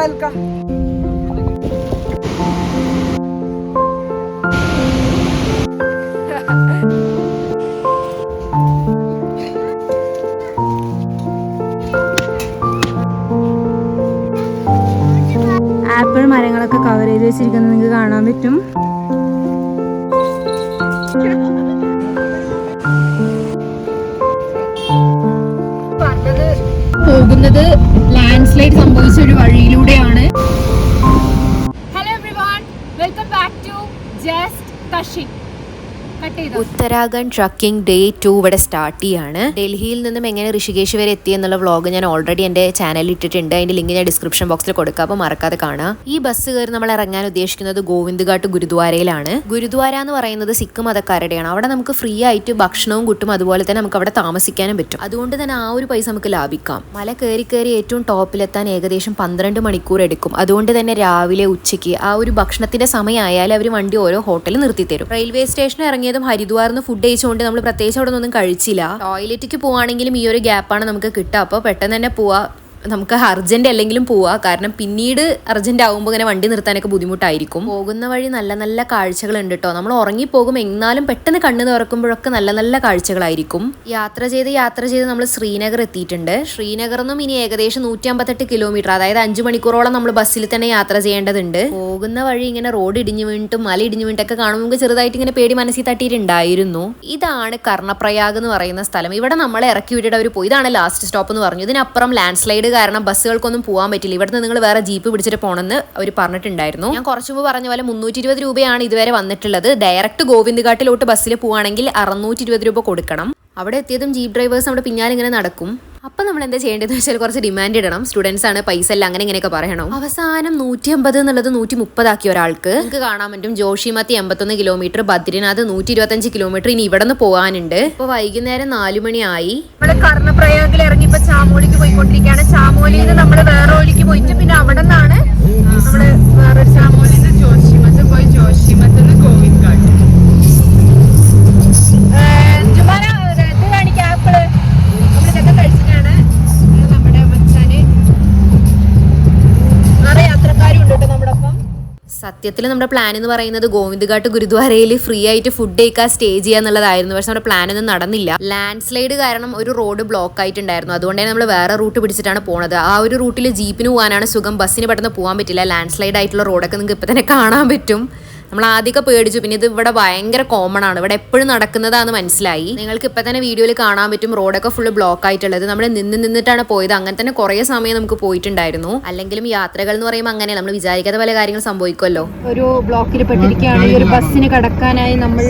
Mobile का। Apple മരങ്ങളൊക്കെ cover ചെയ്ത് വെച്ചിരിക്കുന്നത് നിങ്ങൾക്ക് കാണാൻ പറ്റും. പോകുന്നത് ലാൻഡ് സ്ലൈഡ് സംഭവിച്ച ഒരു വഴിയിലൂടെയാണ്. Hello everyone, welcome back to just touching. Uttarakhand trekking day 2 ഇവിടെ സ്റ്റാർട്ട് ചെയ്യാണ്. ഡൽഹിയിൽ നിന്നും എങ്ങനെ ഋഷികേശ് വരെ എത്തി എന്നുള്ള വ്ളോഗ് ഞാൻ ഓൾറെഡി എൻ്റെ ചാനലിൽ ഇട്ടിട്ടുണ്ട്. അതിന്റെ ലിങ്ക് ഞാൻ ഡിസ്ക്രിപ്ഷൻ ബോക്സിൽ കൊടുക്കാം, അപ്പോൾ മറക്കാതെ കാണാം. ഈ ബസ് കയറി നമ്മൾ ഇറങ്ങാൻ ഉദ്ദേശിക്കുന്നത് ഗോവിന്ദ് ഘാട്ട് ഗുരുദ്വാരയിലാണ്. ഗുരുദ്വാര എന്ന് പറയുന്നത് സിഖ് മതക്കാരുടെയാണ്. അവിടെ നമുക്ക് ഫ്രീ ആയിട്ട് ഭക്ഷണവും കിട്ടും, അതുപോലെ തന്നെ നമുക്ക് അവിടെ താമസിക്കാനും പറ്റും. അതുകൊണ്ട് തന്നെ ആ ഒരു പൈസ നമുക്ക് ലാഭിക്കാം. മല കയറി ഏറ്റവും ടോപ്പിലെത്താൻ ഏകദേശം 12 മണിക്കൂർ എടുക്കും. അതുകൊണ്ട് തന്നെ രാവിലെ ഉച്ചയ്ക്ക് ആ ഒരു ഭക്ഷണത്തിന്റെ സമയമായാലും അവർ വണ്ടി ഓരോ ഹോട്ടലിൽ നിർത്തി തരും. റെയിൽവേ സ്റ്റേഷനിൽ ഇറങ്ങിയതും ഹരിദ്വാറിന്ന് ഫുഡ് കഴിച്ചുകൊണ്ട് നമ്മൾ പ്രത്യേകിച്ച് അവിടെ ഒന്നും കഴിച്ചില്ല. ടോയ്ലറ്റിക്ക് പോവാണെങ്കിലും ഈ ഒരു ഗ്യാപ്പാണ് നമുക്ക് കിട്ടുക. അപ്പോൾ പെട്ടെന്ന് തന്നെ പോവാ, നമുക്ക് അർജന്റ് അല്ലെങ്കിലും പോവാ. കാരണം പിന്നീട് അർജന്റ് ആകുമ്പോൾ ഇങ്ങനെ വണ്ടി നിർത്താനൊക്കെ ബുദ്ധിമുട്ടായിരിക്കും. പോകുന്ന വഴി നല്ല നല്ല കാഴ്ചകൾ ഉണ്ട് കേട്ടോ. നമ്മൾ ഉറങ്ങിപ്പോകും, എന്നാലും പെട്ടെന്ന് കണ്ണ് തുറക്കുമ്പോഴൊക്കെ നല്ല നല്ല കാഴ്ചകളായിരിക്കും. യാത്ര ചെയ്ത് നമ്മൾ ശ്രീനഗർ എത്തിയിട്ടുണ്ട്. ശ്രീനഗറിൽ നിന്നും ഇനി ഏകദേശം 158 കിലോമീറ്റർ, അതായത് 5 മണിക്കൂറോളം നമ്മൾ ബസ്സിൽ തന്നെ യാത്ര ചെയ്യേണ്ടതുണ്ട്. പോകുന്ന വഴി ഇങ്ങനെ റോഡ് ഇടിഞ്ഞു വീണിട്ടും മല ഇടിഞ്ഞു വീണിട്ടൊക്കെ കാണുമ്പോൾ നമുക്ക് ചെറുതായിട്ട് ഇങ്ങനെ പേടി മനസ്സിൽ തട്ടിയിട്ടുണ്ടായിരുന്നു. ഇതാണ് കർണപ്രയാഗ് എന്ന് പറയുന്ന സ്ഥലം. ഇവിടെ നമ്മളെ ഇറക്കി വിട്ടിട്ട് അവർ പോയി. ഇതാണ് ലാസ്റ്റ് സ്റ്റോപ്പ് എന്ന് പറഞ്ഞു. ഇതിനപ്പുറം ലാൻഡ് സ്ലൈഡ് കാരണം ബസ്സുകൾക്കൊന്നും പോകാൻ പറ്റില്ല. ഇവിടുന്ന് നിങ്ങൾ വേറെ ജീപ്പ് പിടിച്ചിട്ട് പോകണമെന്ന് അവർ പറഞ്ഞിട്ടുണ്ടായിരുന്നു. ഞാൻ കുറച്ചു മുമ്പ് പറഞ്ഞ പോലെ 320 രൂപയാണ് ഇതുവരെ വന്നിട്ടുള്ളത്. ഡയറക്റ്റ് ഗോവിന്ദ് ഘാട്ടിലോട്ട് ബസ്സിൽ പോവുകയാണെങ്കിൽ 620 രൂപ കൊടുക്കണം. അവിടെ എത്തിയതും ജീപ്പ് ഡ്രൈവേഴ്സ് നമ്മുടെ പിന്നാലെ ഇങ്ങനെ നടക്കും. അപ്പം നമ്മൾ എന്താ ചെയ്യേണ്ടതെന്ന് വെച്ചാൽ കുറച്ച് ഡിമാൻഡ് ഇടണം. സ്റ്റുഡൻസ് ആണ്, പൈസ അല്ല, അങ്ങനെ ഇങ്ങനെയൊക്കെ പറയണം. അവസാനം 150 എന്നുള്ളത് 130 ആക്കി ഒരാൾക്ക്. നിങ്ങൾക്ക് കാണാൻ പറ്റും ജോഷിമത്തി 81 കിലോമീറ്റർ, ബദ്രിനാഥ് 125 കിലോമീറ്റർ. ഇനി ഇവിടെ നിന്ന് പോകാനുണ്ട്. ഇപ്പൊ വൈകുന്നേരം 4 മണിയായി. നമ്മള് കർണപ്രയാഗിൽ ഇറങ്ങി ഇപ്പൊ ചാമോലിക്ക് പോയിക്കൊണ്ടിരിക്കുകയാണ്. ചാമോലിയിൽ നിന്ന് നമ്മള് വേറെ ഒലിക്ക് പോയിട്ട് പിന്നെ അവിടെ നിന്നാണ് നമ്മള് വേറൊരു ചാമോലിൽ നിന്ന് ജോഷിമത്ത് പോയി, ജോഷിമത്ത് നിന്ന് ഗോവിന്ദ് ഘാട്ട്. സത്യത്തിൽ നമ്മുടെ പ്ലാൻ എന്ന് പറയുന്നത് ഗോവിന്ദ് ഘാട്ട് ഗുരുദ്വാരയിൽ ഫ്രീ ആയിട്ട് ഫുഡ് കഴിക്കാൻ സ്റ്റേ ചെയ്യുക എന്നുള്ളതായിരുന്നു. പക്ഷെ നമ്മുടെ പ്ലാൻ ഒന്നും നടന്നില്ല. ലാൻഡ് സ്ലൈഡ് കാരണം ഒരു റോഡ് ബ്ലോക്ക് ആയിട്ടുണ്ടായിരുന്നു. അതുകൊണ്ട് തന്നെ നമ്മൾ വേറെ റൂട്ട് പിടിച്ചിട്ടാണ് പോണത്. ആ ഒരു റൂട്ടിൽ ജീപ്പിന് പോകാനാണ് സുഖം, ബസ്സിന് പെട്ടെന്ന് പോകാൻ പറ്റില്ല. ലാൻഡ് സ്ലൈഡ് ആയിട്ടുള്ള റോഡൊക്കെ നിങ്ങൾക്ക് ഇപ്പം തന്നെ കാണാൻ പറ്റും. നമ്മൾ ആദ്യമൊക്കെ പേടിച്ചു, പിന്നെ ഇത് ഇവിടെ ഭയങ്കര കോമൺ ആണ്, ഇവിടെ എപ്പോഴും നടക്കുന്നതാണെന്ന് മനസ്സിലായി. നിങ്ങൾക്ക് ഇപ്പം തന്നെ വീഡിയോയിൽ കാണാൻ പറ്റും റോഡൊക്കെ ഫുള്ള് ബ്ലോക്ക് ആയിട്ടുള്ളത്. നമ്മൾ നിന്നിട്ടാണ് പോയത്. അങ്ങനെ തന്നെ കുറേ സമയം നമുക്ക് പോയിട്ടുണ്ടായിരുന്നു. അല്ലെങ്കിലും യാത്രകൾ എന്ന് പറയുമ്പോൾ അങ്ങനെ നമ്മൾ വിചാരിക്കാത്ത പല കാര്യങ്ങൾ സംഭവിക്കുമല്ലോ. ഒരു ബ്ലോക്കിൽ പെട്ടിരിക്കുകയാണ്. ഈ ഒരു ബസ്സിന് കടക്കാനായി നമ്മൾ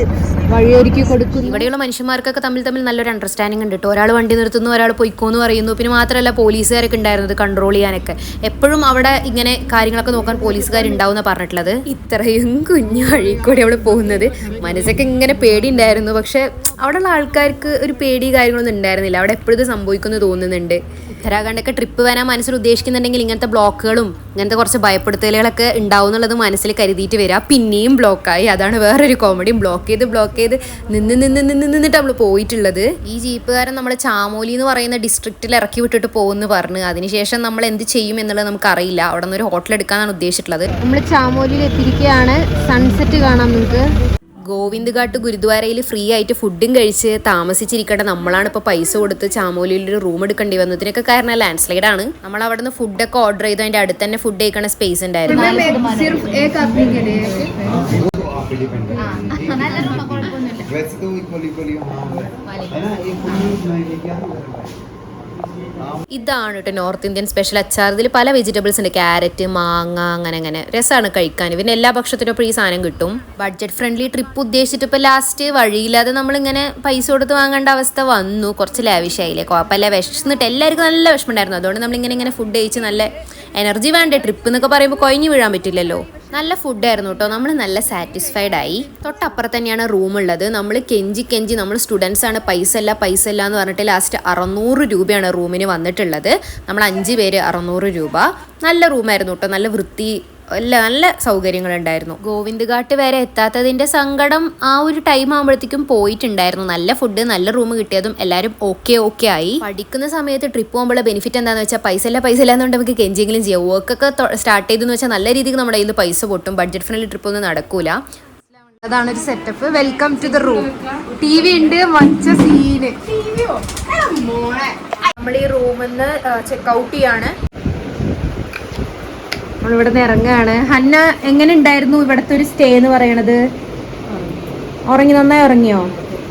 വഴിയൊരുക്കി കൊടുക്കുന്നു. ഇവിടെയുള്ള മനുഷ്യന്മാർക്കൊക്കെ തമ്മിൽ നല്ലൊരു അണ്ടർസ്റ്റാൻഡിങ് ഉണ്ട് കേട്ടോ. ഒരാൾ വണ്ടി നിർത്തുന്നു, ഒരാൾ പൊയ്ക്കോന്ന് പറയുന്നു. പിന്നെ മാത്രമല്ല പോലീസുകാരൊക്കെ ഉണ്ടായിരുന്നത് കൺട്രോൾ ചെയ്യാനൊക്കെ. എപ്പോഴും അവിടെ ഇങ്ങനെ കാര്യങ്ങളൊക്കെ നോക്കാൻ പോലീസുകാരുണ്ടാവും എന്നാണ് പറഞ്ഞിട്ടുള്ളത്. ഇത്രയും കുഞ്ഞു വഴി കൂടി അവിടെ പോകുന്നത് മനസ്സൊക്കെ ഇങ്ങനെ പേടി ഉണ്ടായിരുന്നു. പക്ഷെ അവിടെയുള്ള ആൾക്കാർക്ക് ഒരു പേടി കാര്യങ്ങളൊന്നും ഉണ്ടായിരുന്നില്ല. അവിടെ എപ്പോഴും ഇത് സംഭവിക്കുമെന്ന് തോന്നുന്നുണ്ട്. ഉത്തരാഖണ്ഡൊക്കെ ട്രിപ്പ് വരാൻ മനസ്സിൽ ഉദ്ദേശിക്കുന്നുണ്ടെങ്കിൽ ഇങ്ങനത്തെ ബ്ലോക്കുകളും ഇങ്ങനത്തെ കുറച്ച് ഭയപ്പെടുത്തലുകളൊക്കെ ഉണ്ടാവും എന്നുള്ളത് മനസ്സിൽ കരുതിയിട്ട് വരിക. പിന്നെയും ബ്ലോക്കായി. അതാണ് വേറൊരു കോമഡി. ബ്ലോക്ക് ചെയ്ത് നിന്നിട്ട് നമ്മൾ പോയിട്ടുള്ളത്. ഈ ജീപ്പുകാരൻ നമ്മൾ ചാമോലി എന്ന് പറയുന്ന ഡിസ്ട്രിക്റ്റിൽ ഇറക്കി വിട്ടിട്ട് പോകുമെന്ന് പറഞ്ഞ് അതിനുശേഷം നമ്മൾ എന്ത് ചെയ്യും എന്നുള്ളത് നമുക്കറിയില്ല. അവിടെ നിന്ന് ഒരു ഹോട്ടൽ എടുക്കാനാണ് ഉദ്ദേശിച്ചിട്ടുള്ളത്. നമ്മൾ ചാമോലിയിൽ എത്തിയിരിക്കുകയാണ്. സൺസെറ്റ് കാണാം നിങ്ങൾക്ക്. ഗോവിന്ദ് ഘാട്ട് ഗുരുദ്വാരയിൽ ഫ്രീ ആയിട്ട് ഫുഡും കഴിച്ച് താമസിച്ചിരിക്കേണ്ട നമ്മളാണ് ഇപ്പോൾ പൈസ കൊടുത്ത് ചാമോലിയിൽ ഒരു റൂം എടുക്കേണ്ടി വന്നതിനൊക്കെ കാരണം ലാൻഡ് സ്ലൈഡ് ആണ്. നമ്മൾ അവിടെ നിന്ന് ഫുഡൊക്കെ ഓർഡർ ചെയ്തു. അതിന്റെ അടുത്ത് തന്നെ ഫുഡ് കഴിക്കണ സ്പേസ് ഉണ്ടായിരുന്നു. ഇതാണ് കേട്ടോ നോർത്ത് ഇന്ത്യൻ സ്പെഷ്യൽ അച്ചാർ. ഇതിൽ പല വെജിറ്റബിൾസ് ഉണ്ട്, ക്യാരറ്റ്, മാങ്ങ, അങ്ങനെ രസമാണ് കഴിക്കാൻ. പിന്നെ എല്ലാ ഭക്ഷണത്തിനൊപ്പം ഈ സാധനം കിട്ടും. ബഡ്ജറ്റ് ഫ്രണ്ട്ലി ട്രിപ്പ് ഉദ്ദേശിച്ചിട്ട് ഇപ്പോൾ ലാസ്റ്റ് വഴിയില്ലാതെ നമ്മളിങ്ങനെ പൈസ കൊടുത്ത് വാങ്ങേണ്ട അവസ്ഥ വന്നു. കുറച്ച് ലാവിഷായില്ലേ, കുഴപ്പമില്ല. വിശന്നിട്ട് എല്ലാവർക്കും നല്ല വിഷമമുണ്ടായിരുന്നു. അതുകൊണ്ട് നമ്മളിങ്ങനെ ഫുഡ് കഴിച്ച് നല്ല എനർജി വേണ്ടേ. ട്രിപ്പ് എന്നൊക്കെ പറയുമ്പോൾ കൊഴിഞ്ഞു വീഴാൻ പറ്റില്ലല്ലോ. നല്ല ഫുഡായിരുന്നു കേട്ടോ. നമ്മൾ നല്ല സാറ്റിസ്ഫൈഡ് ആയി. തൊട്ടപ്പുറത്ത് തന്നെയാണ് റൂം ഉള്ളത്. നമ്മൾ കെഞ്ചി നമ്മൾ സ്റ്റുഡൻസ് ആണ്, പൈസ ഇല്ല എന്ന് പറഞ്ഞിട്ട് ലാസ്റ്റ് 600 രൂപയാണ് റൂമിന് വന്നിട്ടുള്ളത്. നമ്മൾ 5 പേര് 600 രൂപ. നല്ല റൂമായിരുന്നു കേട്ടോ. നല്ല വൃത്തി നല്ല സൗകര്യങ്ങളുണ്ടായിരുന്നു. ഗോവിന്ദ് ഘാട്ട് വരെ എത്താത്തതിൻ്റെ സങ്കടം ആ ഒരു ടൈം ആകുമ്പോഴത്തേക്കും പോയിട്ടുണ്ടായിരുന്നു. നല്ല ഫുഡ്, നല്ല റൂം കിട്ടിയതും എല്ലാവരും ഓക്കെ ആയി. പഠിക്കുന്ന സമയത്ത് ട്രിപ്പ് പോകുമ്പോൾ ബെനിഫിറ്റ് എന്താണെന്ന് വെച്ചാൽ പൈസ ഇല്ല എന്നുകൊണ്ട് നമുക്ക് കെഞ്ചെങ്കിലും ചെയ്യാം. വർക്കൊക്കെ സ്റ്റാർട്ട് ചെയ്തെന്ന് വെച്ചാൽ നല്ല രീതിക്ക് നമ്മുടെ കയ്യിൽ പൈസ പൊട്ടും. ബഡ്ജറ്റ് ഫ്രണ്ട്ലി ട്രിപ്പ് ഒന്നും നടക്കൂല. അതാണ് ഒരു setup. Welcome to the room. TV ഉണ്ട്, വച്ച സീന്. നമ്മൾ ഈ റൂമിൽ നിന്ന് ചെക്ക് ചെയ്യാണ്. നമ്മളിവിടെ നിന്ന് ഇറങ്ങുകയാണ്. ഹന്ന, എങ്ങനെ ഉണ്ടായിരുന്നു ഇവിടുത്തെ ഒരു സ്റ്റേ എന്ന് പറയണത്? നന്നായി ഉറങ്ങിയോ?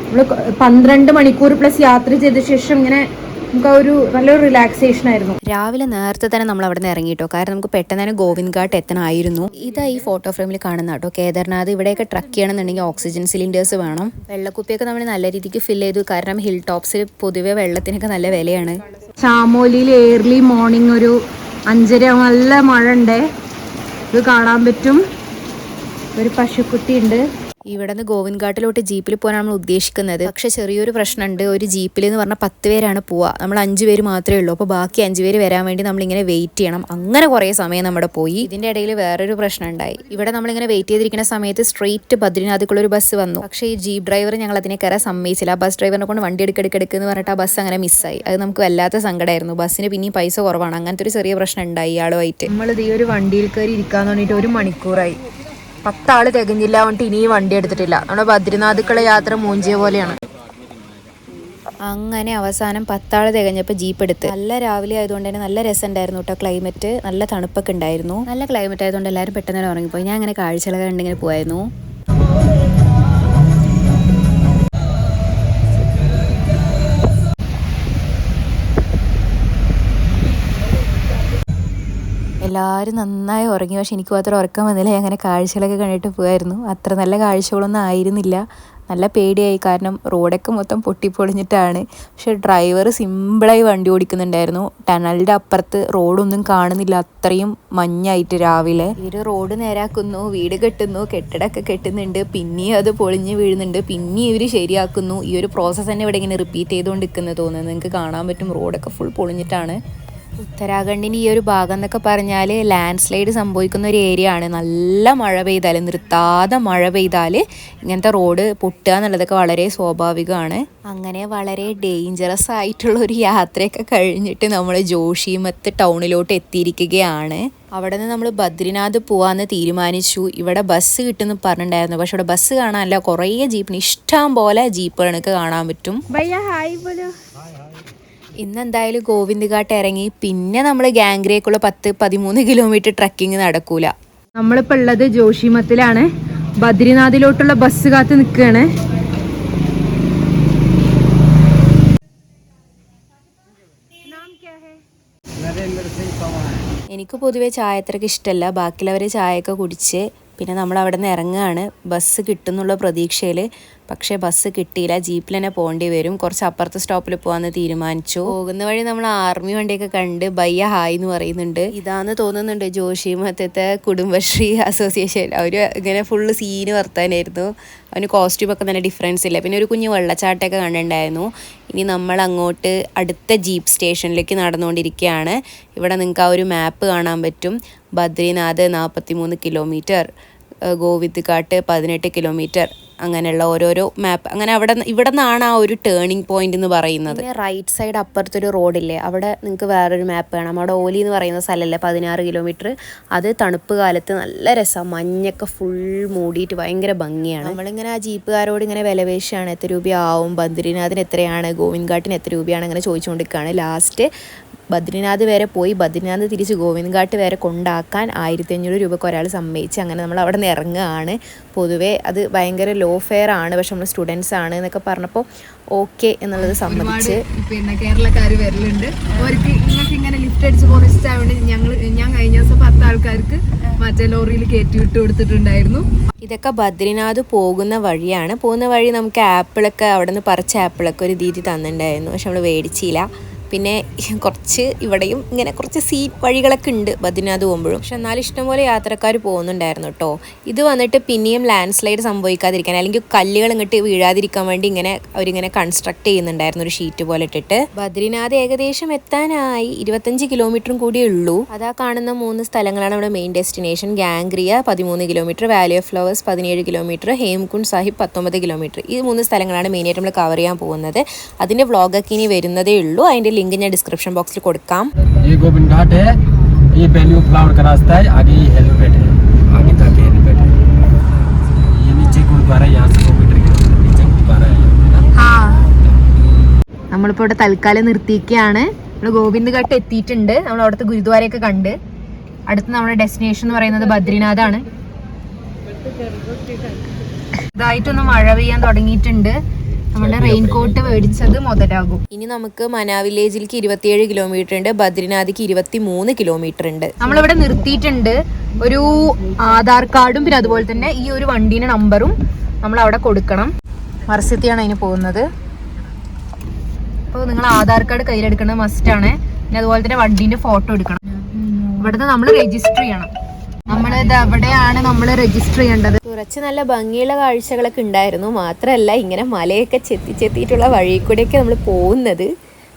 നമ്മള് 12 മണിക്കൂർ പ്ലസ് യാത്ര ചെയ്ത ശേഷം ഇങ്ങനെ നമുക്ക് ഒരു നല്ലൊരു റിലാക്സേഷൻ ആയിരുന്നു. രാവിലെ നേരത്തെ തന്നെ നമ്മൾ അവിടെ നിന്ന് ഇറങ്ങിയിട്ടോ, കാരണം നമുക്ക് പെട്ടെന്ന് തന്നെ ഗോവിന്ദ് ഘാട്ട് എത്തണമായിരുന്നു. ഇതാ ഈ ഫോട്ടോ ഫ്രെയിമിൽ കാണുന്ന കേട്ടോ കേദാർനാഥ്. ഇവിടെയൊക്കെ ട്രക്ക് ചെയ്യണമെന്നുണ്ടെങ്കിൽ ഓക്സിജൻ സിലിണ്ടേഴ്സ് വേണം. വെള്ളക്കുപ്പിയൊക്കെ നമ്മൾ നല്ല രീതിക്ക് ഫില്ല് ചെയ്തു, കാരണം ഹിൽ ടോപ്സിൽ പൊതുവെ വെള്ളത്തിനൊക്കെ നല്ല വിലയാണ്. ചാമോലിയിൽ ഏർലി മോർണിംഗ് ഒരു 5:30 നല്ല മഴ ഉണ്ട്. ഇത് കാണാൻ പറ്റും. ഒരു പശുക്കുട്ടി ഉണ്ട്. ഇവിടെ നിന്ന് ഗോവിന്ദ് ഘാട്ടിലോട്ട് ജീപ്പിൽ പോകാനാണ് നമ്മൾ ഉദ്ദേശിക്കുന്നത്. പക്ഷെ ചെറിയൊരു പ്രശ്നമുണ്ട്. ഒരു ജീപ്പിൽ എന്ന് പറഞ്ഞാൽ 10 പേരാണ് പോവുക. നമ്മൾ 5 പേര് മാത്രമേ ഉള്ളൂ. അപ്പോൾ ബാക്കി 5 പേര് വരാൻ വേണ്ടി നമ്മളിങ്ങനെ വെയിറ്റ് ചെയ്യണം. അങ്ങനെ കുറേ സമയം നമ്മുടെ പോയി. ഇതിൻ്റെ ഇടയിൽ വേറൊരു പ്രശ്നം ഉണ്ടായി. ഇവിടെ നമ്മളിങ്ങനെ വെയിറ്റ് ചെയ്തിരിക്കുന്ന സമയത്ത് സ്ട്രെയിറ്റ് ബദ്രിനാഥിക്കുള്ളൊരു ബസ് വന്നു. പക്ഷേ ഈ ജീപ്പ് ഡ്രൈവർ ഞങ്ങൾ അതിനെ കയറാൻ സമ്മതിച്ചില്ല. ബസ് ഡ്രൈവറിനെ കൊണ്ട് വണ്ടി എടുക്കെടുക്കെന്ന് പറഞ്ഞിട്ട് ആ ബസ് അങ്ങനെ മിസ്സായി. അത് നമുക്ക് വല്ലാത്ത സങ്കടമായിരുന്നു. ബസ്സിന് പിന്നെയും പൈസ കുറവാണ്. അങ്ങനത്തെ ഒരു ചെറിയ പ്രശ്നം ഉണ്ടായി ഇയാളുമായിട്ട്. നമ്മളിത് ഈ ഒരു വണ്ടിയിൽ കയറി ഇരിക്കാൻ വേണ്ടിയിട്ട് 1 മണിക്കൂറായി. 10 ആള് തികഞ്ഞില്ല. എന്നിട്ട് ഇനിയും വണ്ടി എടുത്തിട്ടില്ല. നമ്മുടെ ബദ്രിനാഥുക്കുള്ള യാത്ര മൂഞ്ചിയ പോലെയാണ്. അങ്ങനെ അവസാനം 10 ആള് തികഞ്ഞപ്പോൾ ജീപ്പ് എടുത്ത്. നല്ല രാവിലെ ആയതുകൊണ്ട് തന്നെ നല്ല രസമുണ്ടായിരുന്നു കേട്ടോ. ക്ലൈമറ്റ് നല്ല തണുപ്പൊക്കെ ഉണ്ടായിരുന്നു. നല്ല ക്ലൈമറ്റ് ആയതുകൊണ്ട് എല്ലാവരും പെട്ടെന്ന് തന്നെ ഉറങ്ങിപ്പോയി. ഞാൻ അങ്ങനെ കാഴ്ചകളൊക്കെ കണ്ടിങ്ങനെ പോയായിരുന്നു. എല്ലാവരും നന്നായി ഉറങ്ങി. പക്ഷെ എനിക്ക് മാത്രം ഉറക്കം വന്നില്ല. ഞാൻ അങ്ങനെ കാഴ്ചകളൊക്കെ കണ്ടിട്ട് പോയായിരുന്നു. അത്ര നല്ല കാഴ്ചകളൊന്നും ആയിരുന്നില്ല. നല്ല പേടിയായി, കാരണം റോഡൊക്കെ മൊത്തം പൊട്ടിപ്പൊളിഞ്ഞിട്ടാണ്. പക്ഷെ ഡ്രൈവർ സിമ്പിളായി വണ്ടി ഓടിക്കുന്നുണ്ടായിരുന്നു. ടണലിൻ്റെ അപ്പുറത്ത് റോഡൊന്നും കാണുന്നില്ല, അത്രയും മഞ്ഞായിട്ട് രാവിലെ. ഇവർ റോഡ് നേരാക്കുന്നു, വീട് കെട്ടുന്നു, കെട്ടിടമൊക്കെ കെട്ടുന്നുണ്ട്, പിന്നെയും അത് പൊളിഞ്ഞ് വീഴുന്നുണ്ട്, പിന്നെയും ഇവർ ശരിയാക്കുന്നു. ഈ ഒരു പ്രോസസ്സ് തന്നെ ഇവിടെ ഇങ്ങനെ റിപ്പീറ്റ് ചെയ്തുകൊണ്ടിരിക്കുന്നത് തോന്നുന്നത്. നിങ്ങൾക്ക് കാണാൻ പറ്റും റോഡൊക്കെ ഫുൾ പൊളിഞ്ഞിട്ടാണ്. ഉത്തരാഖണ്ഡിൻ്റെ ഈ ഒരു ഭാഗം എന്നൊക്കെ പറഞ്ഞാൽ ലാൻഡ് സ്ലൈഡ് സംഭവിക്കുന്ന ഒരു ഏരിയ ആണ്. നല്ല മഴ പെയ്താൽ, നിർത്താതെ മഴ പെയ്താൽ ഇങ്ങനത്തെ റോഡ് പൊട്ടുക എന്നുള്ളതൊക്കെ വളരെ സ്വാഭാവികമാണ്. അങ്ങനെ വളരെ ഡേഞ്ചറസ് ആയിട്ടുള്ള ഒരു യാത്രയൊക്കെ കഴിഞ്ഞിട്ട് നമ്മൾ ജോഷിമത്ത് ടൗണിലോട്ട് എത്തിയിരിക്കുകയാണ്. അവിടെ നിന്ന് നമ്മൾ ബദ്രിനാഥ് പോവാന്ന് തീരുമാനിച്ചു. ഇവിടെ ബസ് കിട്ടുമെന്ന് പറഞ്ഞിട്ടുണ്ടായിരുന്നു. പക്ഷെ ഇവിടെ ബസ് കാണാനല്ല, കുറേ ജീപ്പിന് ഇഷ്ടം പോലെ ജീപ്പുകളൊക്കെ കാണാൻ പറ്റും. ഇന്നെന്തായാലും ഗോവിന്ദ് ഘാട്ട് ഇറങ്ങി. പിന്നെ നമ്മൾ ഗാംഗ്രേക്കുള്ള 10-13 കിലോമീറ്റർ ട്രക്കിങ് നടക്കൂല. നമ്മളിപ്പോൾ ഉള്ളത് ജോഷിമത്തിലാണ്. ബദ്രിനാഥിലോട്ടുള്ള ബസ് കാത്ത് നിൽക്കുകയാണ്. എനിക്ക് പൊതുവേ ചായ അത്രയ്ക്ക് ഇഷ്ടമല്ല. ബാക്കിയുള്ളവർ ചായയൊക്കെ കുടിച്ച് പിന്നെ നമ്മൾ അവിടെ നിന്ന് ഇറങ്ങുകയാണ് ബസ് കിട്ടുന്നുള്ള പ്രതീക്ഷയിൽ. പക്ഷേ ബസ് കിട്ടിയില്ല. ജീപ്പിൽ തന്നെ പോകേണ്ടി വരും. കുറച്ച് അപ്പുറത്തെ സ്റ്റോപ്പിൽ പോകാമെന്ന് തീരുമാനിച്ചു. പോകുന്ന വഴി നമ്മൾ ആർമി വണ്ടിയൊക്കെ കണ്ട് ബയ്യ ഹായ് എന്ന് പറയുന്നുണ്ട്. ഇതാന്ന് തോന്നുന്നുണ്ട് ജോഷിമത്തത്തെ കുടുംബശ്രീ അസോസിയേഷൻ. അവർ ഇങ്ങനെ ഫുള്ള് സീന് വർത്താനായിരുന്നു. അവന് കോസ്റ്റ്യൂമൊക്കെ നല്ല ഡിഫറൻസ് ഇല്ല. പിന്നെ ഒരു കുഞ്ഞ് വെള്ളച്ചാട്ടമൊക്കെ കണ്ടിട്ടുണ്ടായിരുന്നു. ഇനി നമ്മൾ അങ്ങോട്ട് അടുത്ത ജീപ്പ് സ്റ്റേഷനിലേക്ക് നടന്നുകൊണ്ടിരിക്കുകയാണ്. ഇവിടെ നിങ്ങൾക്ക് ആ ഒരു മാപ്പ് കാണാൻ പറ്റും. ബദ്രിനാഥ് 43 കിലോമീറ്റർ, ഗോവിന്ദ് ഘാട്ട് 18 കിലോമീറ്റർ, അങ്ങനെയുള്ള ഓരോരോ മാപ്പ്. അങ്ങനെ ഇവിടെ നിന്നാണ് ആ ഒരു ടേണിംഗ് പോയിന്റ് എന്ന് പറയുന്നത്. പിന്നെ റൈറ്റ് സൈഡ് അപ്പുറത്തൊരു റോഡില്ലേ, അവിടെ നിങ്ങൾക്ക് വേറൊരു മാപ്പ് കാണാം. അവിടെ ഓലി എന്ന് പറയുന്ന സ്ഥലമല്ലേ, 16 കിലോമീറ്റർ. അത് തണുപ്പ് കാലത്ത് നല്ല രസം, മഞ്ഞൊക്കെ ഫുൾ മൂടിയിട്ട് ഭയങ്കര ഭംഗിയാണ്. നമ്മളിങ്ങനെ ആ ജീപ്പുകാരോട് ഇങ്ങനെ വിലപേശാണ്, എത്ര രൂപയാവും, ബദ്രിനാഥിന് എത്രയാണ്, ഗോവിന്ദ് ഘാട്ടിന് എത്ര രൂപയാണ്, അങ്ങനെ ചോദിച്ചുകൊണ്ടിരിക്കുകയാണ്. ലാസ്റ്റ് ബദ്രിനാഥ് വരെ പോയി ബദ്രിനാഥ് തിരിച്ച് ഗോവിന്ദ് ഘാട്ട് വരെ കൊണ്ടാക്കാൻ 1500 രൂപയ്ക്ക് ഒരാൾ സമ്മതിച്ച്. അങ്ങനെ നമ്മൾ അവിടെ നിന്ന് ഇറങ്ങുകയാണ്. പൊതുവേ അത് ഭയങ്കര ലോ ഫെയർ ആണ്, പക്ഷെ നമ്മൾ സ്റ്റുഡൻസ് ആണ് എന്നൊക്കെ പറഞ്ഞപ്പോൾ ഓക്കെ എന്നുള്ളത് സമ്മതിച്ച്. പിന്നെ കേരളക്കാർ വരലുണ്ട്. അവർക്ക് നിങ്ങൾക്ക് ഇങ്ങനെ ലിഫ്റ്റ് അടിച്ച് പോകുന്ന ഇഷ്ടമായതുകൊണ്ട് ഞാൻ കഴിഞ്ഞ ദിവസം 10 ആൾക്കാർക്ക് മറ്റേ ലോറിയിൽ കയറ്റി വിട്ട് കൊടുത്തിട്ടുണ്ടായിരുന്നു. ഇതൊക്കെ ബദ്രിനാഥ് പോകുന്ന വഴിയാണ്. പോകുന്ന വഴി നമുക്ക് ആപ്പിളൊക്കെ അവിടെ നിന്ന് പറിച്ച ആപ്പിളൊക്കെ ഒരു രീതി തന്നിട്ടുണ്ടായിരുന്നു. പക്ഷെ നമ്മൾ മേടിച്ചില്ല. പിന്നെ കുറച്ച് ഇവിടെയും ഇങ്ങനെ കുറച്ച് സീറ്റ് വഴികളൊക്കെ ഉണ്ട് ബദ്രിനാഥ് പോകുമ്പോഴും. പക്ഷെ എന്നാലും ഇഷ്ടംപോലെ യാത്രക്കാർ പോകുന്നുണ്ടായിരുന്നു കേട്ടോ. ഇത് വന്നിട്ട് പിന്നെയും ലാൻഡ് സ്ലൈഡ് സംഭവിക്കാതിരിക്കാൻ അല്ലെങ്കിൽ കല്ലുകൾ ഇങ്ങോട്ട് വീഴാതിരിക്കാൻ വേണ്ടി ഇങ്ങനെ അവരിങ്ങനെ കൺസ്ട്രക്ട് ചെയ്യുന്നുണ്ടായിരുന്നു ഒരു ഷീറ്റ് പോലെ ഇട്ടിട്ട്. ബദ്രിനാഥ് ഏകദേശം എത്താനായി, 25 കിലോമീറ്ററും കൂടിയേ ഉള്ളൂ. അതാ കാണുന്ന 3 സ്ഥലങ്ങളാണ് നമ്മുടെ main destination. Ghangaria 13 kilometre, valley of flowers 17 kilometre, Hemkund Sahib 19 kilometre. ഈ 3 സ്ഥലങ്ങളാണ് മെയിനായിട്ട് നമ്മൾ കവർ ചെയ്യാൻ പോകുന്നത്. അതിന്റെ വ്ളോഗൊക്കെ ഇനി വരുന്നതേ ഉള്ളൂ. അതിന്റെ ലിങ്ക് ഞാൻ ഡിസ്ക്രിപ്ഷൻ ബോക്സിൽ കൊടുക്കാം. ये गोविंद घाट है, ये बेलू फ्लावर का रास्ता है, आगे ये हेलीपैड है, आगे तक हेलीपैड है. ये नीचे गुरुद्वारा है, यहाँ से 2 मीटर के नीचे गुरुद्वारा है. നമ്മളിപ്പോൾ ഇവിടെ തൽക്കാലം നിർത്തിയിരിക്കുകയാണ്. നമ്മൾ ഗോവിന്ദ് ഘാട്ട് എത്തിയിട്ടുണ്ട്. നമ്മൾ അവിടുത്തെ ഗുരുദ്വാരയൊക്കെ കണ്ട്. അടുത്ത് നമ്മുടെ ഡെസ്റ്റിനേഷൻ എന്ന് പറയുന്നത് ബദ്രിനാഥാണ്. ഇതായിട്ടൊന്ന് മഴ പെയ്യാൻ തുടങ്ങിയിട്ടുണ്ട്. നമ്മുടെ റെയിൻകോട്ട് മേടിച്ചത് മുതലാകും. ഇനി നമുക്ക് മനാ വില്ലേജിലേക്ക് 27 കിലോമീറ്റർ ഉണ്ട്, ബദ്രിനാഥിക്ക് 23 കിലോമീറ്റർ ഉണ്ട്. നമ്മളിവിടെ നിർത്തിയിട്ടുണ്ട്. ഒരു ആധാർ കാർഡും പിന്നെ അതുപോലെ തന്നെ ഈ ഒരു വണ്ടീന്റെ നമ്പറും നമ്മൾ അവിടെ കൊടുക്കണം. മർസിത്തിയാണ് അതിന് പോകുന്നത്. അപ്പോൾ നിങ്ങൾ ആധാർ കാർഡ് കയ്യിലെടുക്കുന്നത് മസ്റ്റാണ്. പിന്നെ അതുപോലെ തന്നെ വണ്ടീന്റെ ഫോട്ടോ എടുക്കണം. ഇവിടുന്ന് നമ്മൾ രജിസ്റ്റർ ചെയ്യണം. നമ്മളിത് എവിടെയാണ് നമ്മൾ രജിസ്റ്റർ ചെയ്യേണ്ടത്? കുറച്ച് നല്ല ഭംഗിയുള്ള കാഴ്ചകളൊക്കെ ഉണ്ടായിരുന്നു. മാത്രമല്ല ഇങ്ങനെ മലയൊക്കെ ചെത്തിയിട്ടുള്ള വഴി കൂടെയൊക്കെ നമ്മൾ പോകുന്നത്.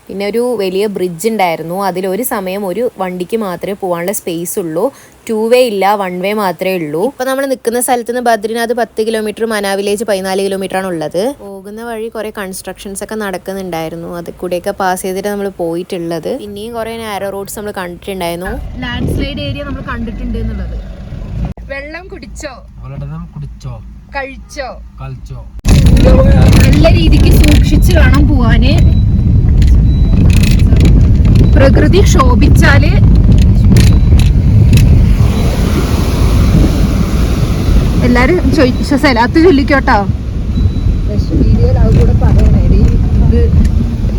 പിന്നെ ഒരു വലിയ ബ്രിഡ്ജ് ഉണ്ടായിരുന്നു. അതിലൊരു സമയം ഒരു വണ്ടിക്ക് മാത്രമേ പോകാനുള്ള സ്പേസ് ഉള്ളൂ. 2 വേ ഇല്ല, 1 വേ മാത്രമേ ഉള്ളൂ. ഇപ്പം നമ്മൾ നിൽക്കുന്ന സ്ഥലത്ത് നിന്ന് ബദ്രിനാഥ് 10 കിലോമീറ്റർ, മനാ വില്ലേജ് 14 കിലോമീറ്റർ ആണ് ഉള്ളത്. പോകുന്ന വഴി കുറെ കൺസ്ട്രക്ഷൻസ് ഒക്കെ നടക്കുന്നുണ്ടായിരുന്നു. അത് കൂടെയൊക്കെ പാസ് ചെയ്തിട്ട് നമ്മൾ പോയിട്ടുള്ളത്. പിന്നെയും കുറെ നാരോ റോഡ്സ് നമ്മൾ കണ്ടിട്ടുണ്ടായിരുന്നു. ലാൻഡ് സ്ലൈഡ് ഏരിയ നമ്മൾ കണ്ടിട്ടുണ്ട് എന്നുള്ളത്. വെള്ളം കുടിച്ചോ, കഴിച്ചോ, നല്ല രീതിക്ക് സൂക്ഷിച്ച് വേണം പോവാന്. പ്രകൃതി ക്ഷോഭിച്ചാല് എല്ലാരും സലാത്ത് ചൊല്ലിക്കോട്ടോ. വീഡിയോയിൽ അത് കൂടെ പറയണേ. ഇത്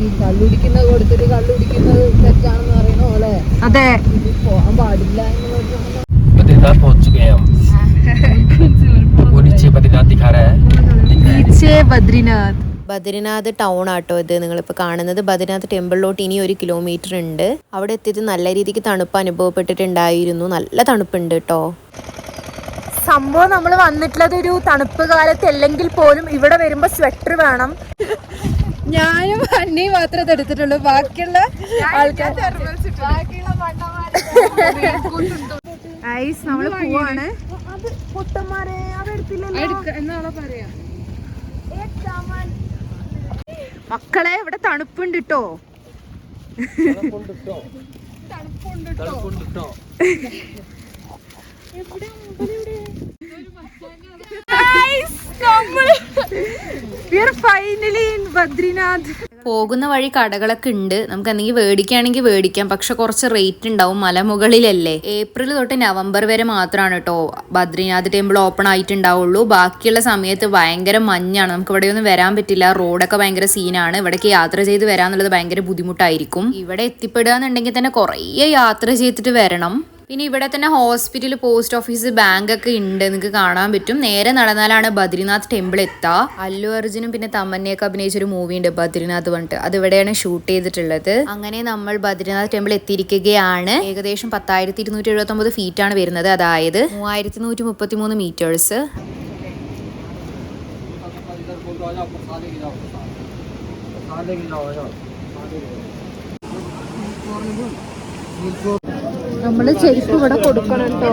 ഈ കള്ളുടിക്കുന്നത് കൊടുത്തിട്ട് കള്ളുടിക്കുന്നത് തെറ്റാണെന്ന് പറയുന്ന പോലെ അതെ, ഇത് പോകാൻ പാടില്ല എന്ന് പറഞ്ഞാൽ बद्रीनाथ पहुंच चुके हैं हम. वो नीचे बद्रीनाथ दिखा रहा है. ബദ്രിനാഥ് ബദ്രിനാഥ് ടൗൺ ആട്ടോ ഇത് നിങ്ങളിപ്പോൾ കാണുന്നത്. ബദ്രിനാഥ് ടെമ്പിളിലോട്ട് ഇനി 1 കിലോമീറ്റർ ഉണ്ട്. അവിടെ എത്തിയത് നല്ല രീതിക്ക് തണുപ്പ് അനുഭവപ്പെട്ടിട്ടുണ്ടായിരുന്നു. നല്ല തണുപ്പുണ്ട് കേട്ടോ. സംഭവം നമ്മൾ വന്നിട്ടുള്ളത് ഒരു തണുപ്പ് കാലത്ത് അല്ലെങ്കിൽ പോലും ഇവിടെ വരുമ്പോ സ്വെറ്റർ വേണം. ഞാനും അന്നയും മാത്രമേ എടുത്തിട്ടുള്ളൂ. ബാക്കിയുള്ള ആൾക്കാർ നമ്മള് പോവാണ്. മക്കളെ ഇവിടെ തണുപ്പുണ്ട് കേട്ടോ. പോകുന്ന വഴി കടകളൊക്കെ ഉണ്ട്. നമുക്ക് എന്തെങ്കിലും മേടിക്കുകയാണെങ്കിൽ മേടിക്കാം. പക്ഷെ കുറച്ച് റേറ്റ് ഉണ്ടാവും, മലമുകളിലല്ലേ. ഏപ്രിൽ തൊട്ട് നവംബർ വരെ മാത്രമാണ് കേട്ടോ ബദ്രിനാഥ് ടെമ്പിൾ ഓപ്പൺ ആയിട്ടുണ്ടാവുള്ളൂ. ബാക്കിയുള്ള സമയത്ത് ഭയങ്കര മഞ്ഞാണ്. നമുക്ക് ഇവിടെയൊന്നും വരാൻ പറ്റില്ല. റോഡൊക്കെ ഭയങ്കര സീനാണ്. ഇവിടേക്ക് യാത്ര ചെയ്ത് വരാന്നുള്ളത് ഭയങ്കര ബുദ്ധിമുട്ടായിരിക്കും. ഇവിടെ എത്തിപ്പെടുക എന്നുണ്ടെങ്കിൽ തന്നെ കുറേ യാത്ര ചെയ്തിട്ട് വരണം. പിന്നെ ഇവിടെ തന്നെ ഹോസ്പിറ്റൽ, പോസ്റ്റ് ഓഫീസ്, ബാങ്ക് ഒക്കെ ഉണ്ട്. നിങ്ങൾക്ക് കാണാൻ പറ്റും. നേരെ നടന്നാലാണ് ബദ്രിനാഥ് ടെമ്പിൾ എത്തുക. അല്ലു അർജുനും പിന്നെ തമന്നയൊക്കെ അഭിനയിച്ചൊരു മൂവി ഉണ്ട് ബദ്രിനാഥ് പറഞ്ഞിട്ട്. അത് ഇവിടെയാണ് ഷൂട്ട് ചെയ്തിട്ടുള്ളത്. അങ്ങനെ നമ്മൾ ബദ്രിനാഥ് ടെമ്പിൾ എത്തിയിരിക്കുകയാണ്. ഏകദേശം 10,279 ഫീറ്റ് ആണ് വരുന്നത്. അതായത് 3,133 മീറ്റേഴ്സ്. നമ്മള് ചെരുപ്പ് ഇവിടെ കൊടുക്കണം കേട്ടോ.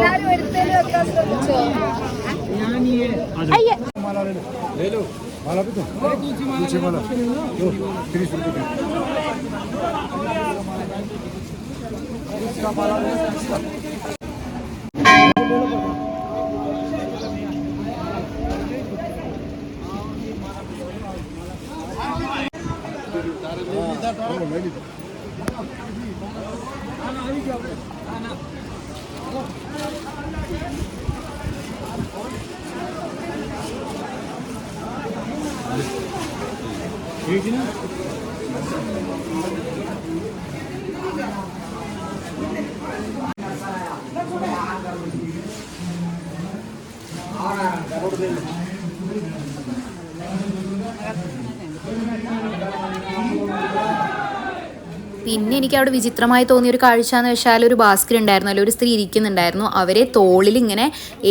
പിന്നെ എനിക്ക് അവിടെ വിചിത്രമായി തോന്നിയ ഒരു കാഴ്ച എന്ന് വെച്ചാൽ ഒരു ബാസ്കറ്റ് ഉണ്ടായിരുന്നു, ഒരു സ്ത്രീ ഇരിക്കുന്നുണ്ടായിരുന്നു. അവരെ തോളിൽ ഇങ്ങനെ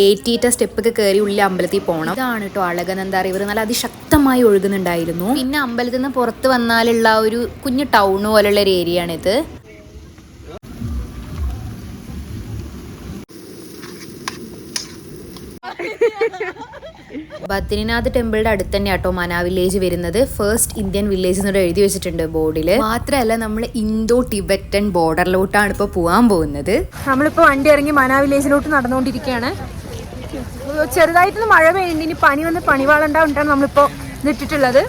ഏറ്റിയിട്ട സ്റ്റെപ്പൊക്കെ കയറി ഉള്ളിൽ അമ്പലത്തിൽ പോകണം. ഇതാണ് കേട്ടോ അളകനന്ദ റിവർ. നല്ല അതിശക്തമായി ഒഴുകുന്നുണ്ടായിരുന്നു. പിന്നെ അമ്പലത്തിൽ നിന്ന് പുറത്ത് വന്നാലുള്ള ഒരു കുഞ്ഞു ടൗൺ പോലുള്ള ഒരു ഏരിയ ആണിത്. ബദ്രിനാഥ് ടെമ്പിളിന്റെ അടുത്ത് തന്നെ ആട്ടോ മന വില്ലേജ് വരുന്നത്. ഫസ്റ്റ് ഇന്ത്യൻ വില്ലേജ് എന്നോട് എഴുതി വെച്ചിട്ടുണ്ട് ബോർഡില്. മാത്രമല്ല നമ്മൾ ഇന്തോ ടിബറ്റൻ ബോർഡറിലോട്ടാണ് ഇപ്പൊ പോകാൻ പോകുന്നത്. നമ്മളിപ്പോ വണ്ടി ഇറങ്ങി മന വില്ലേജിലോട്ട് നടന്നുകൊണ്ടിരിക്കുകയാണ്. ചെറുതായിട്ടൊന്ന് മഴ പെയ്യുന്നുണ്ട്. ഇനി പനി വന്ന് പണിവാളുണ്ടായിട്ടാണ് നമ്മളിപ്പോ നിട്ടിട്ടുള്ളത്.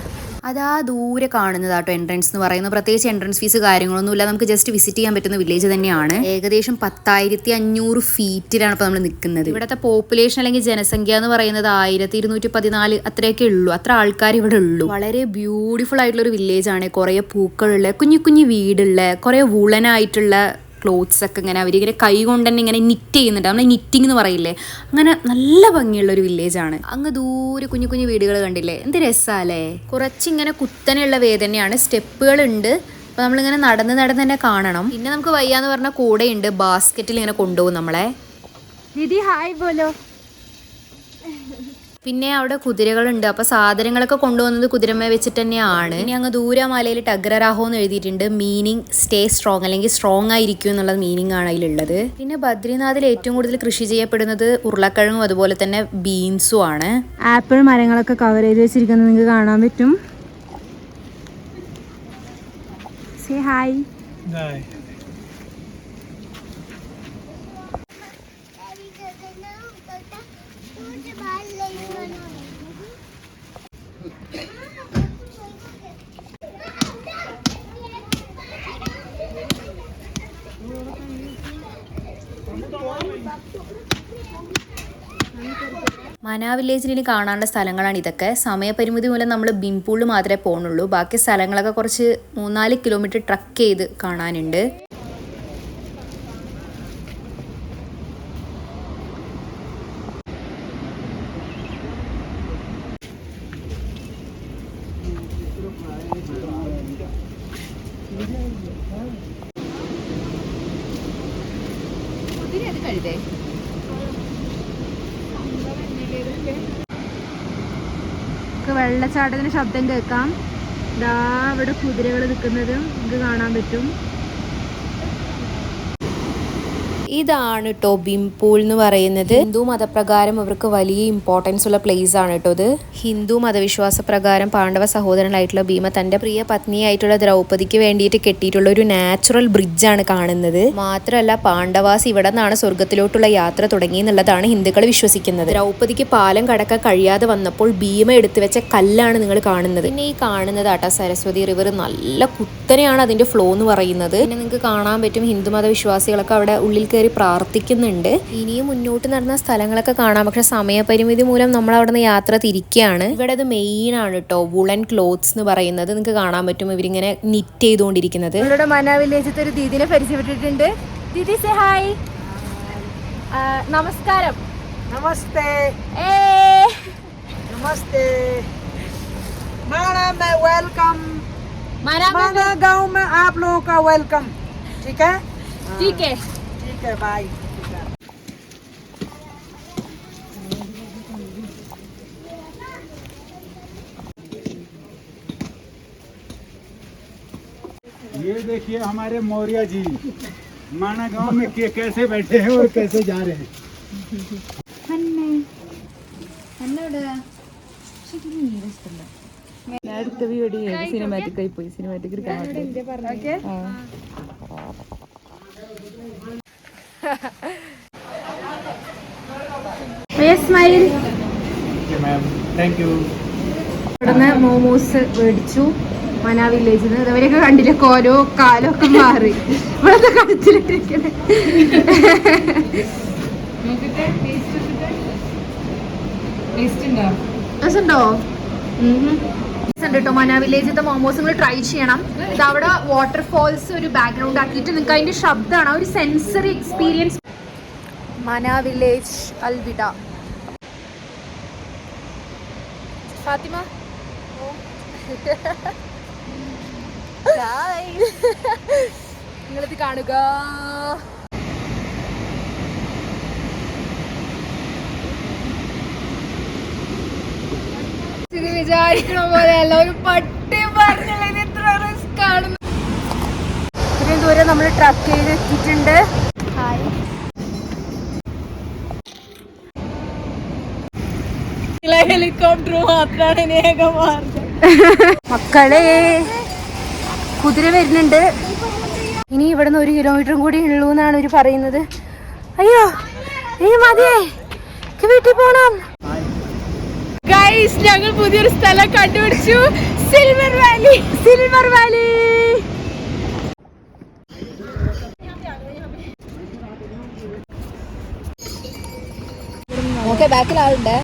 അതാ ദൂരെ കാണുന്നതാട്ടോ എൻട്രൻസ് എന്ന് പറയുന്നത്. പ്രത്യേകിച്ച് എൻട്രൻസ് ഫീസ് കാര്യങ്ങളൊന്നുമില്ല, നമുക്ക് ജസ്റ്റ് വിസിറ്റ് ചെയ്യാൻ പറ്റുന്ന വില്ലേജ് തന്നെയാണ്. ഏകദേശം 10,500 ഫീറ്റിലാണ് ഇപ്പോൾ നമ്മൾ നിൽക്കുന്നത്. ഇവിടുത്തെ പോപ്പുലേഷൻ അല്ലെങ്കിൽ ജനസംഖ്യ എന്ന് പറയുന്നത് 1214 അത്രയൊക്കെ ഉള്ളൂ. അത്ര ആൾക്കാർ ഇവിടെ ഉള്ളൂ. വളരെ ബ്യൂട്ടിഫുൾ ആയിട്ടുള്ള ഒരു വില്ലേജ് ആണ്. കുറേ പൂക്കളുള്ള കുഞ്ഞു കുഞ്ഞു വീടുള്ള, കുറേ വൂളനായിട്ടുള്ള ക്ലോത്ത്സ് ഒക്കെ ഇങ്ങനെ അവരിങ്ങനെ കൈ കൊണ്ട് തന്നെ ഇങ്ങനെ നിറ്റ് ചെയ്യുന്നുണ്ട്. നമ്മൾ നിറ്റിംഗ് എന്ന് പറയില്ലേ, അങ്ങനെ നല്ല ഭംഗിയുള്ള ഒരു വില്ലേജാണ്. അങ്ങ് ദൂരെ കുഞ്ഞു കുഞ്ഞു വീടുകൾ കണ്ടില്ലേ, എന്ത് രസാലേ. കുറച്ചിങ്ങനെ കുത്തനെയുള്ള വേ തന്നെയാണ്, സ്റ്റെപ്പുകളുണ്ട്. അപ്പോൾ നമ്മളിങ്ങനെ നടന്ന് തന്നെ കാണണം. പിന്നെ നമുക്ക് വയ്യാന്ന് പറഞ്ഞ കൂടെയുണ്ട്, ബാസ്ക്കറ്റിൽ ഇങ്ങനെ കൊണ്ടുപോകും നമ്മളെ. ദീദി ഹായ് ബോലോ. പിന്നെ അവിടെ കുതിരകളുണ്ട്. അപ്പോൾ സാധനങ്ങളൊക്കെ കൊണ്ടുപോകുന്നത് കുതിരമേ വെച്ചിട്ട് തന്നെയാണ്. ഇനി അങ്ങ് ദൂര മലയിൽ ടഗ്രരാഹോ എന്ന് എഴുതിയിട്ടുണ്ട്. മീനിങ് സ്റ്റേ സ്ട്രോങ്, അല്ലെങ്കിൽ സ്ട്രോങ് ആയിരിക്കും എന്നുള്ള മീനിങ് ആണ് അതിലുള്ളത്. പിന്നെ ബദ്രിനാഥിൽ ഏറ്റവും കൂടുതൽ കൃഷി ചെയ്യപ്പെടുന്നത് ഉരുളക്കിഴങ്ങും അതുപോലെ തന്നെ ബീൻസും ആണ്. ആപ്പിൾ മരങ്ങളൊക്കെ കവർ ചെയ്ത് വെച്ചിരിക്കുന്നത് നിങ്ങൾക്ക് കാണാൻ പറ്റും. Say hi. മന വില്ലേജിൽ ഇനി കാണാനുള്ള സ്ഥലങ്ങളാണ് ഇതൊക്കെ. സമയപരിമിതി മൂലം നമ്മൾ ബിംപൂളിൽ മാത്രമേ പോകുന്നുള്ളൂ. ബാക്കി സ്ഥലങ്ങളൊക്കെ കുറച്ച് 3-4 കിലോമീറ്റർ ട്രക്ക് ചെയ്ത് കാണാനുണ്ട്. വെള്ളച്ചാട്ടത്തിന് ശബ്ദം കേൾക്കാം. ദാ ഇവിടെ കുതിരകൾ നിൽക്കുന്നത് നിങ്ങൾക്ക് കാണാൻ പറ്റും. ഇതാണ് കേട്ടോ ബിംപൂൾ എന്ന് പറയുന്നത്. ഹിന്ദു മതപ്രകാരം അവർക്ക് വലിയ ഇമ്പോർട്ടൻസ് ഉള്ള പ്ലേസ് ആണ് കേട്ടോ ഇത്. ഹിന്ദു മതവിശ്വാസ പ്രകാരം പാണ്ഡവ സഹോദരനായിട്ടുള്ള ഭീമ തന്റെ പ്രിയ പത്നിയായിട്ടുള്ള ദ്രൗപദിക്ക് വേണ്ടിയിട്ട് കെട്ടിയിട്ടുള്ള ഒരു നാച്ചുറൽ ബ്രിഡ്ജാണ് കാണുന്നത്. മാത്രമല്ല പാണ്ഡവാസ് ഇവിടെ നിന്നാണ് സ്വർഗത്തിലോട്ടുള്ള യാത്ര തുടങ്ങി എന്നുള്ളതാണ് ഹിന്ദുക്കൾ വിശ്വസിക്കുന്നത്. ദ്രൗപദിക്ക് പാലം കടക്കാൻ കഴിയാതെ വന്നപ്പോൾ ഭീമ എടുത്തു വെച്ച കല്ലാണ് നിങ്ങൾ കാണുന്നത്. പിന്നെ ഈ കാണുന്നതാട്ടാ സരസ്വതി റിവർ. നല്ല കുത്തനെയാണ് അതിന്റെ ഫ്ലോ എന്ന് പറയുന്നത്. പിന്നെ നിങ്ങൾക്ക് കാണാൻ പറ്റും ഹിന്ദുമത വിശ്വാസികളൊക്കെ അവിടെ ഉള്ളിൽ പ്രാർത്ഥിക്കുന്നുണ്ട്. ഇനിയും മുന്നോട്ട് നടന്ന സ്ഥലങ്ങളൊക്കെ കാണാം. പക്ഷെ സമയപരിമിതി മൂലം നമ്മൾ അവിടെ നിന്ന് യാത്ര തിരിക്കുകയാണ്. ഇവിടെ ഇത് മെയിൻ ആണ് കേട്ടോ, വുളൻ ക്ലോത്ത്സ് എന്ന് പറയുന്നത്. നിങ്ങൾക്ക് കാണാൻ പറ്റും ഇവരിങ്ങനെ നിറ്റ് ചെയ്തുകൊണ്ടിരിക്കുന്നത്. ഇവിടെ മന വില്ലേജിൽ ഒരു ദീദിനെ പരിചയപ്പെട്ടിട്ടുണ്ട്. ദീദി സേ ഹായ്. നമസ്കാരം. नमस्ते नमस्ते माना मैं वेलकम माना गांव में आप लोगों का वेलकम. ठीक है ठीक है ठीक है बाय. ये देखिए हमारे मौर्य जी माना गांव में कैसे बैठे हैं और कैसे जा रहे हैं. അടുത്ത വീഡിയോ സിനിമാറ്റിക് ആയി പോയി. Cinematic smile. Thank you. ഇവിടുന്ന് മോമോസ് മേടിച്ചു മന വില്ലേജിൽ നിന്ന്. ഇവരൊക്കെ കണ്ടില്ലേ, കോലോ കാലോ ഒക്കെ മാറി ഇവിടുത്തെ കളിച്ചിട്ടിരിക്കണേ. രസമുണ്ടോ? കേട്ടോ മന വില്ലേജിലത്തെ മോമോസ് നിങ്ങൾ ട്രൈ ചെയ്യണം. ഇത് അവിടെ വാട്ടർഫോൾസ് ഒരു ബാക്ക്ഗ്രൗണ്ട് ആക്കിയിട്ട് നിങ്ങൾക്ക് അതിന്റെ ശബ്ദമാണ്, ഒരു സെൻസറി എക്സ്പീരിയൻസ്. മന വില്ലേജ് അൽവിഡ. ഫാത്തിമ നിങ്ങളിത് കാണുക. ഇത് വിചാരിക്കണ പോലെയല്ല, ഒരു പട്ടി പറഞ്ഞത് എത്ര റിസ്ക് ആണ്. ഇത്രയും ദൂരം നമ്മൾ ട്രക്ക് ചെയ്ത് എത്തിയിട്ടുണ്ട്. ഹെലികോപ്റ്റർ മാത്രമാണ് മക്കളെ. കുതിര വരുന്നുണ്ട്. ഇനി ഇവിടെ നിന്ന് 1 കിലോമീറ്ററും കൂടി ഉള്ളൂ എന്നാണ് ഇവര് പറയുന്നത്. അയ്യോ മതിയേ, വീട്ടിൽ പോണം. ഗൈസ്, ഞങ്ങൾ പുതിയൊരു സ്ഥലം കണ്ടുപിടിച്ചു. Silver Valley. Silver Valley. Okay, ബാക്കിൽ ആളുണ്ട്.